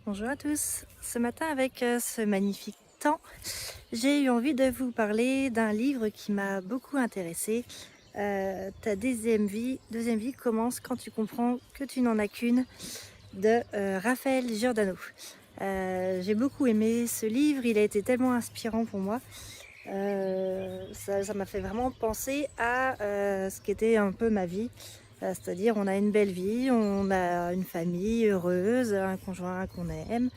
Bonjour à tous. Ce matin, avec ce magnifique temps, j'ai eu envie de vous parler d'un livre qui m'a beaucoup intéressée. Ta deuxième vie commence quand tu comprends que tu n'en as qu'une, de Raphaël Giordano. J'ai beaucoup aimé ce livre, il a été tellement inspirant pour moi. Ça m'a fait vraiment penser à ce qu'était un peu ma vie. C'est-à-dire on a une belle vie, on a une famille heureuse, un conjoint qu'on aime,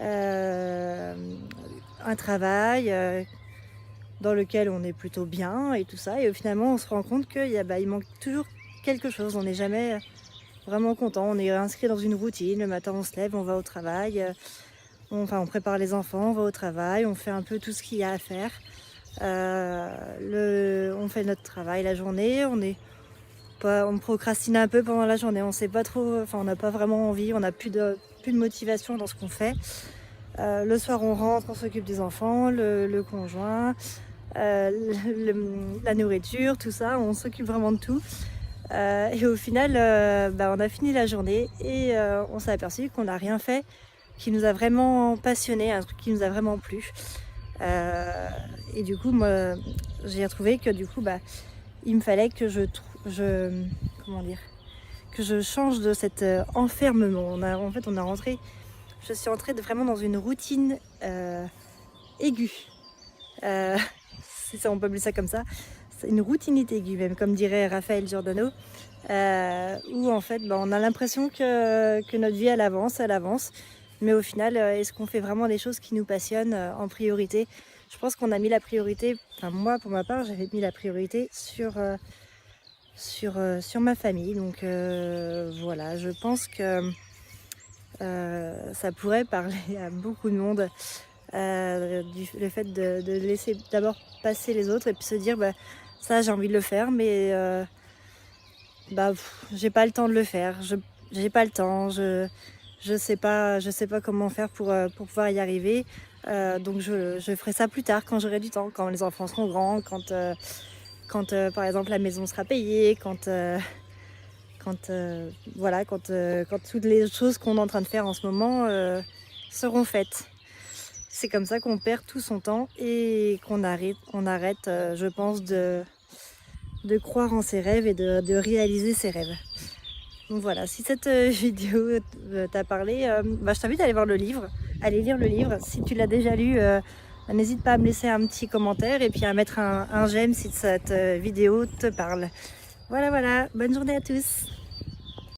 euh, un travail dans lequel on est plutôt bien et tout ça. Et finalement on se rend compte qu'il manque toujours quelque chose, on n'est jamais vraiment content. On est inscrit dans une routine, le matin on se lève, on va au travail, on prépare les enfants, on va au travail, on fait un peu tout ce qu'il y a à faire. On fait notre travail la journée, on procrastine un peu pendant la journée, on sait pas trop, on n'a pas vraiment envie, on n'a plus de motivation dans ce qu'on fait. Le soir on rentre, on s'occupe des enfants, le conjoint, la nourriture, tout ça, on s'occupe vraiment de tout. Et au final, on a fini la journée et on s'est aperçu qu'on n'a rien fait qui nous a vraiment passionné, un truc qui nous a vraiment plu. Et du coup, moi, j'ai retrouvé que il me fallait que que je change de cet enfermement. Je suis entrée vraiment dans une routine aiguë. Si ça, on peut appeler ça comme ça. C'est une routinite aiguë, même comme dirait Raphaël Giordano, où en fait, on a l'impression que notre vie elle avance, mais au final, est-ce qu'on fait vraiment des choses qui nous passionnent en priorité? Je pense qu'on a mis la priorité, moi pour ma part, j'avais mis la priorité sur ma famille. Donc voilà, je pense que ça pourrait parler à beaucoup de monde, le fait de laisser d'abord passer les autres et puis se dire ça j'ai envie de le faire, mais j'ai pas le temps de le faire, j'ai pas le temps, je sais pas comment faire pour pouvoir y arriver. Donc je ferai ça plus tard quand j'aurai du temps, quand les enfants seront grands, quand par exemple la maison sera payée, quand toutes les choses qu'on est en train de faire en ce moment seront faites. C'est comme ça qu'on perd tout son temps et qu'on arrête, je pense, de croire en ses rêves et de réaliser ses rêves. Donc voilà, si cette vidéo t'a parlé, je t'invite à aller voir le livre, aller lire le livre. Si tu l'as déjà lu, n'hésite pas à me laisser un petit commentaire et puis à mettre un j'aime si cette vidéo te parle. Voilà, bonne journée à tous.